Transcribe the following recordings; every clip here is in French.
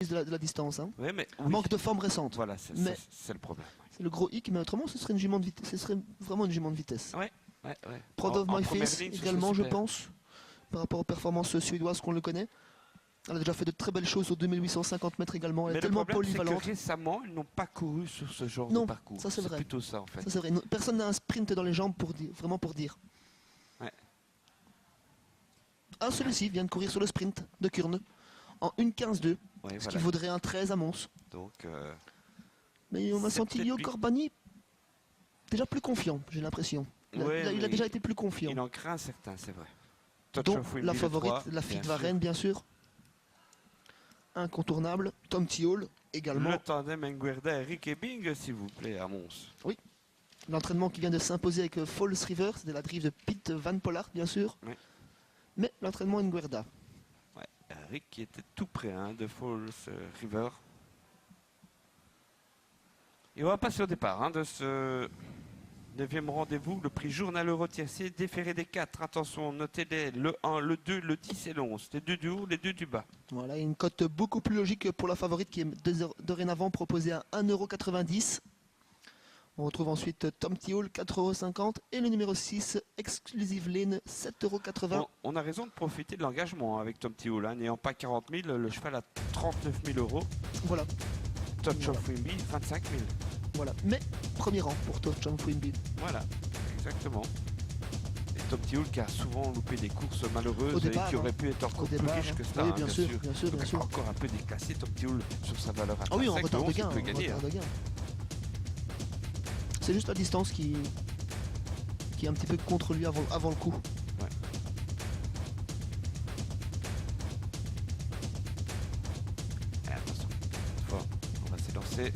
de la distance. Hein. Oui, mais oui. Manque de forme récente. Voilà, c'est le problème. C'est le gros hic, mais autrement, ce serait une jument de vitesse. Ce serait vraiment une jument de vitesse. Ouais. Proud of My Face également, je pense, par rapport aux performances suédoises qu'on le connaît. Elle a déjà fait de très belles choses aux 2850 mètres également. Elle est tellement polyvalente. Que récemment, ils n'ont pas couru sur ce genre de parcours. Ça c'est vrai. Plutôt ça en fait. Ça c'est vrai. Personne n'a un sprint dans les jambes pour dire, vraiment pour dire. Ouais. Ah, celui-ci vient de courir sur le sprint de Kurne en 1.15.2, ce qui vaudrait un 13 à Mons. Donc, mais on a senti Lio Corbani déjà plus confiant, j'ai l'impression. Il a déjà été plus confiant. Il en craint certains, c'est vrai. Donc la favorite, la Fit Varenne, bien sûr. Incontournable. Tom Thiol également. Le tandem Nguerda et Rick Ebbing, s'il vous plaît, à Mons. Oui. L'entraînement qui vient de s'imposer avec Falls River, c'était la drive de Pete Van Pollard, bien sûr. Oui. Mais l'entraînement Nguerda. Ouais. Rick qui était tout près de Falls River. Et on va passer au départ de ce 9e rendez-vous, le prix Journal Euro-Tiercé, déféré des 4. Attention, notez-les, le 1, le 2, le 10 et le 11. Les 2 du haut, les 2 du bas. Voilà, une cote beaucoup plus logique pour la favorite qui est dorénavant proposée à 1,90 €. On retrouve ensuite Tom Thiol, 4,50 € et le numéro 6, Exclusive Lane, 7,80 €. Bon, on a raison de profiter de l'engagement avec Tom Thiol. N'ayant pas 40 000, le cheval à 39 000 €. Voilà. Touch of Wimby, 25 000. Voilà, mais premier rang pour Touch of Wimby. Voilà, exactement. Et Tom Thiol qui a souvent loupé des courses malheureuses et qui aurait pu être encore plus riche que ça. Oui, bien sûr, bien sûr. Encore un peu déclassé Tom Thiol sur sa valeur intrinsèque. Ah oui, en retard de gain. Gagner, c'est juste la distance qui est un petit peu contre lui avant le coup. Ouais. Et attention, fort, on va s'élancer.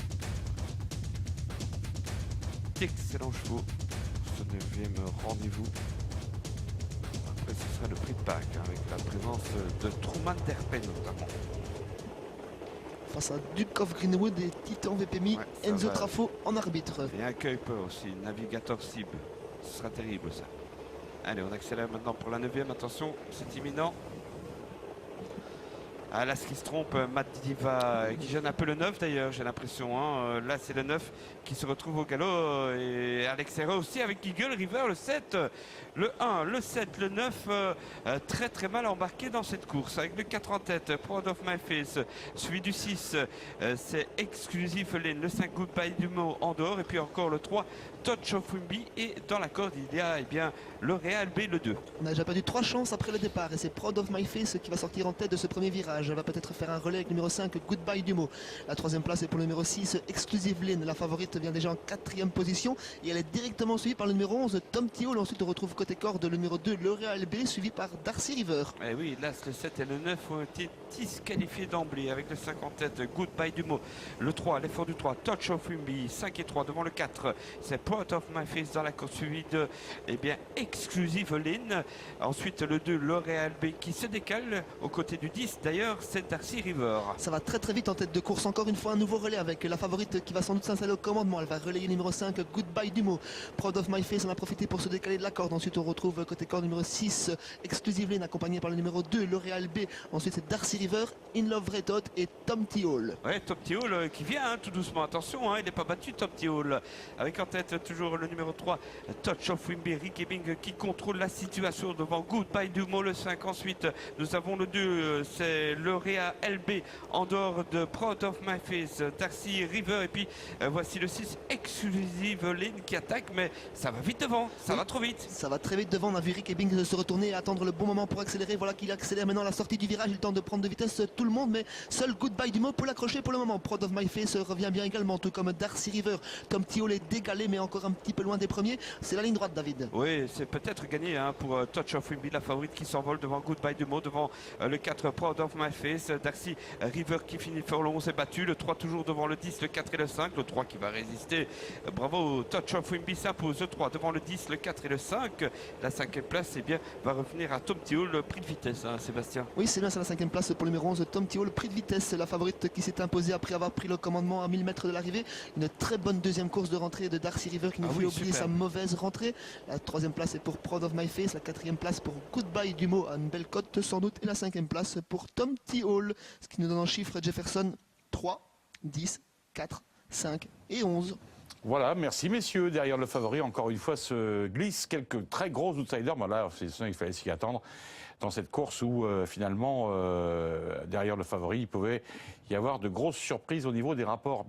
D'excellents chevaux pour ce 9e rendez-vous. Après, ce sera le prix de Pâques avec la présence de Truman Derpen notamment. Face à Duke of Greenwood et Titan VPMI, Enzo Trafo en arbitre. Et un Kuiper aussi, Navigator Sib. Ce sera terrible ça. Allez, on accélère maintenant pour la 9e. Attention, c'est imminent. Ah, là, ce qui se trompe, Matt Diva, qui gêne un peu le 9 d'ailleurs, j'ai l'impression. Là, c'est le 9 qui se retrouve au galop. Et Alex Serra aussi avec Eagle River, le 7, le 1, le 7, le 9. Très très mal embarqué dans cette course. Avec le 4 en tête, Proud of My Face. Suivi du 6, c'est Exclusive Lane. Le 5, Goodbye Dumo en dehors. Et puis encore le 3, Touch of Wimby. Et dans la corde, il y a le Real B, le 2. On a déjà perdu 3 chances après le départ. Et c'est Proud of My Face qui va sortir en tête de ce premier virage. Elle va peut-être faire un relais avec le numéro 5, Goodbye Dumo. La 3e place est pour le numéro 6, Exclusive Lane. La favorite vient déjà en 4e position et elle est directement suivie par le numéro 11, Tom Thiol. Ensuite, on retrouve côté corde le numéro 2, L'Oréal B, suivi par Darcy River. Et oui, là, le 7 et le 9 ont été disqualifiés d'emblée avec le 5 en tête, Goodbye Dumo. Le 3, l'effort du 3, Touch of Wimby. 5 et 3 devant le 4, c'est Proud of My Face dans la course suivie de Exclusive Lane. Ensuite, le 2, L'Oréal B qui se décale aux côtés du 10. D'ailleurs, c'est Darcy River. Ça va très très vite en tête de course. Encore une fois, un nouveau relais avec la favorite qui va sans doute s'installer au commandement. Elle va relayer le numéro 5, Goodbye Dumo. Proud of My Face en a profité pour se décaler de la corde. Ensuite, on retrouve côté corde numéro 6, Exclusive Lane, accompagné par le numéro 2, L'Oréal B. Ensuite, c'est Darcy River, In Love Red Hot et Tom Thiol. Ouais, Tom Thiol qui vient tout doucement. Attention, il n'est pas battu, Tom Thiol. Avec en tête toujours le numéro 3, Touch of Wimby, Rick Ebbing qui contrôle la situation devant Goodbye Dumo. Le 5, ensuite, nous avons le 2, c'est L'Oréal LB en dehors de Proud of My Face, Darcy River. Et puis voici le 6, Exclusive Lane qui attaque, mais ça va vite devant, ça va trop vite. Ça va très vite devant. On a vu Rick Ebbing se retourner et attendre le bon moment pour accélérer. Voilà qu'il accélère maintenant à la sortie du virage. Il tente de prendre de vitesse tout le monde, mais seul Goodbye Dumo peut l'accrocher pour le moment. Proud of My Face revient bien également, tout comme Darcy River. Tom Thiol est décalé, mais encore un petit peu loin des premiers. C'est la ligne droite, David. Oui, c'est peut-être gagné pour Touch of Wimby, la favorite qui s'envole devant Goodbye Dumo, devant le 4, Proud of My Face. Darcy River qui finit fort, le 11 est battu, le 3 toujours devant le 10, le 4 et le 5, le 3 qui va résister. Bravo, Touch of Wimby s'impose, le 3 devant le 10, le 4 et le 5. la 5e place eh bien, va revenir à Tom Tioul, le prix de vitesse, hein, Sébastien. Oui, c'est bien, c'est la 5e place pour le numéro 11, Tom Tio, le prix de vitesse, la favorite qui s'est imposée après avoir pris le commandement à 1000 mètres de l'arrivée. Une très bonne deuxième course de rentrée de Darcy River qui nous fait oublier sa mauvaise rentrée. La 3e place est pour Proud of My Face, la 4e place pour Goodbye Dumo à une belle cote sans doute, et la 5e place pour Tom Tio, ce qui nous donne en chiffre Jefferson 3, 10, 4, 5 et 11. Voilà, merci messieurs. Derrière le favori, encore une fois, se glissent quelques très gros outsiders. Bon, là, il fallait s'y attendre dans cette course où finalement, derrière le favori, il pouvait y avoir de grosses surprises au niveau des rapports.